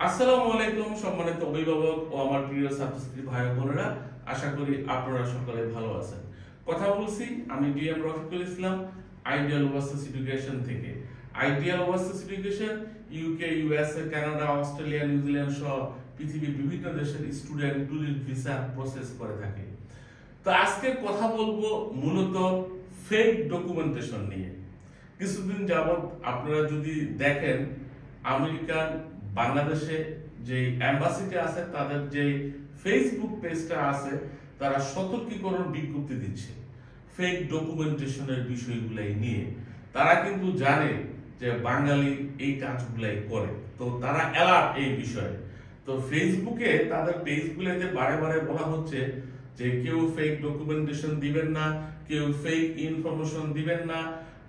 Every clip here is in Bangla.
আসসালামু আলাইকুম সম্মানিত অভিভাবক ও আমার প্রিয় ছাত্রছাত্রী ভাই বোনেরা, আশা করি আপনারা সকলে ভালো আছেন। কথা বলছি আমি DM Rafiqul Islam, ideal overseas education থেকে। Ideal overseas education UK, USA, Canada, Australia, New Zealand সহ পৃথিবীর বিভিন্ন দেশের স্টুডেন্ট ট্যুরিস্ট ভিসা প্রসেস করে থাকে। তো আজকে কথা বলবো মূলত ফেক ডকুমেন্টেশন নিয়ে। কিছুদিন যাবত আপনারা যদি দেখেন, আমেরিকান বাংলাদেশে যে এম্বাসিটা আছে তাদের যে ফেসবুক পেজটা আছে, তারা সতর্কীকরণ বিজ্ঞপ্তি দিচ্ছে ফেক ডকুমেন্টেশনের বিষয়গুলাই নিয়ে। তারা কিন্তু জানে যে বাঙালি এই কাজগুলাই করে, তো তারা অ্যালার্ট এই বিষয়ে। তো ফেসবুকে তাদের পেজগুলোতে বারে বারে বলা হচ্ছে যে কেউ ফেক ডকুমেন্টেশন দিবেন না, কেউ ফেক ইনফরমেশন দিবেন না।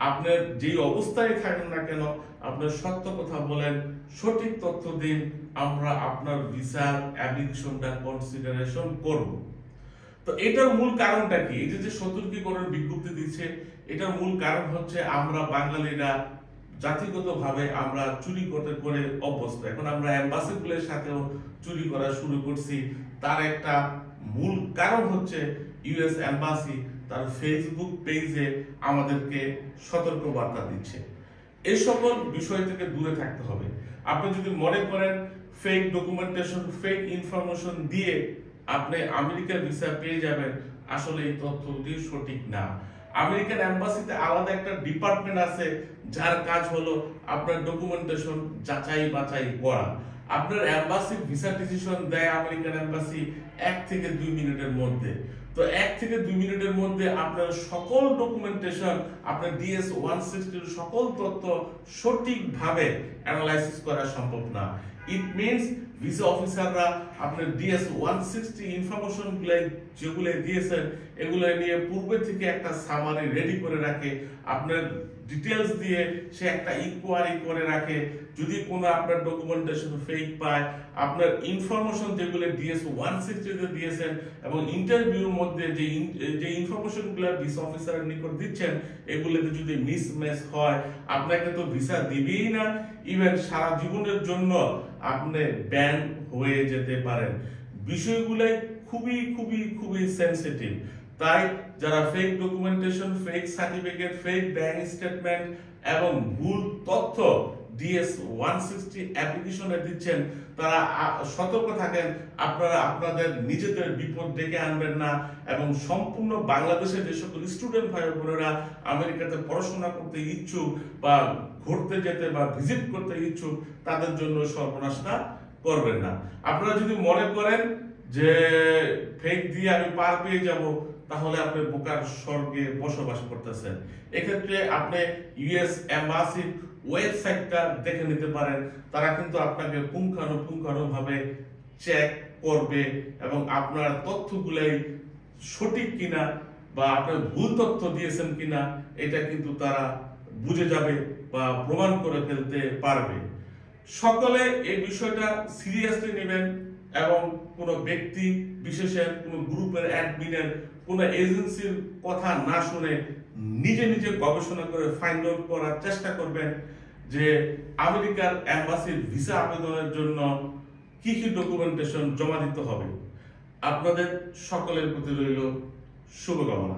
আপনার যেই অবস্থায় থাকেন না কেন, আপনার সত্য কথা বলেন, সঠিক তথ্য দিন, আমরা আপনার ভিসার অ্যাপ্লিকেশনটা কনসিডারেশন করব। তো এটার মূল কারণটা কি? এই যে সতর্কীকরণ বিজ্ঞপ্তি দিচ্ছে, এটার মূল কারণ হচ্ছে আমরা বাঙালিরা জাতিগতভাবে আমরা চুরি করতে করে অভ্যস্ত। এখন আমরা এম্বাসিগুলোর সাথেও চুরি করা শুরু করছি। তার একটা মূল কারণ হচ্ছে ইউএস এম্বাসি তার ফেসবুক পেজে আমাদেরকে সতর্ক বার্তা দিচ্ছে। এই সকল বিষয় থেকে দূরে থাকতে হবে। আপনি যদি মনে করেন ফেক ডকুমেন্টেশন, ফেক ইনফরমেশন দিয়ে আপনি আমেরিকার ভিসা পেয়ে যাবেন, আসলে এই তথ্যটি সঠিক না। আমেরিকান এম্বাসিতে আলাদা একটা ডিপার্টমেন্ট আছে যার কাজ হলো আপনার ডকুমেন্টেশন যাচাই বাছাই করা। আপনার এম্বাসি ভিসা ডিসিশন দেয় আমেরিকান এম্বাসি 1 থেকে 2 মিনিটের মধ্যে। তো 1 থেকে 2 মিনিটের মধ্যে আপনার সকল ডকুমেন্টেশন, আপনার DS-160 সকল তথ্য সঠিকভাবে অ্যানালাইসিস করা সম্ভব না। ইট মিনস ভিসা অফিসাররা আপনার DS-160 ইনফরমেশন যেগুলো দিয়েছেন এগুলো নিয়ে পূর্বে থেকে একটা সামারি রেডি করে রাখে, আপনার ডিটেলস দিয়ে সে একটা ইনকোয়ারি করে রাখে। যদি কোনো আপনার ডকুমেন্টেশন ফেক পায়, আপনার ইনফরমেশন যেগুলো DS-160 তে দিয়েছেন এবং ইন্টারভিউর মধ্যে যে ইনফরমেশনগুলো ভিসা অফিসারের নিকট দিচ্ছেন এগুলোতে যদি মিসম্যাচ হয়, আপনাকে তো ভিসা দিবেই না, ইভেন সারা জীবনের জন্য আপনি ব্যান হয়ে যেতে পারেন। বিষয়গুলাই খুবই খুবই খুবই সেনসিটিভ। তাই যারা fake documentation, fake certificate, fake bank statement এবং ভুল তথ্য DS-160 অ্যাপ্লিকেশনে দিচ্ছেন, তারা সতর্ক থাকেন, আপনারা আপনাদের নিজেদের বিপদ ডেকে আনবেন না। এবং সম্পূর্ণ বাংলাদেশের যে সকল স্টুডেন্ট ভাই বোনেরা আমেরিকাতে পড়াশোনা করতে ইচ্ছুক বা ঘুরতে যেতে বা ভিজিট করতে ইচ্ছুক, তাদের জন্য সর্বনাশটা করবেন না। আপনারা যদি মনে করেন যে ফেক দিয়ে আমি পার পেয়ে যাব, তাহলে আপনি বোকার স্বর্গে বসবাস করতেছেন। এক্ষেত্রে আপনি ইউএস এম্বাসি ওয়েবসাইটটা দেখে নিতে পারেন। তারা কিন্তু আপনাকে পুঙ্খানুপুঙ্খানুভাবে চেক করবে এবং আপনার তথ্যগুলাই সঠিক কিনা বা আপনার ভুল তথ্য দিয়েছেন কিনা এটা কিন্তু তারা বুঝে যাবে বা প্রমাণ করে ফেলতে পারবে। সকলে এই বিষয়টা সিরিয়াসলি নেবেন এবং কোনো ব্যক্তি বিশেষের, কোনো গ্রুপের অ্যাডমিনের, কোনো এজেন্সির কথা না শুনে নিজে নিজে গবেষণা করে ফাইন্ড আউট করার চেষ্টা করবেন যে আমেরিকার এম্বাসির ভিসা আবেদনের জন্য কি কি ডকুমেন্টেশন জমা দিতে হবে। আপনাদের সকলের প্রতি রইল শুভকামনা।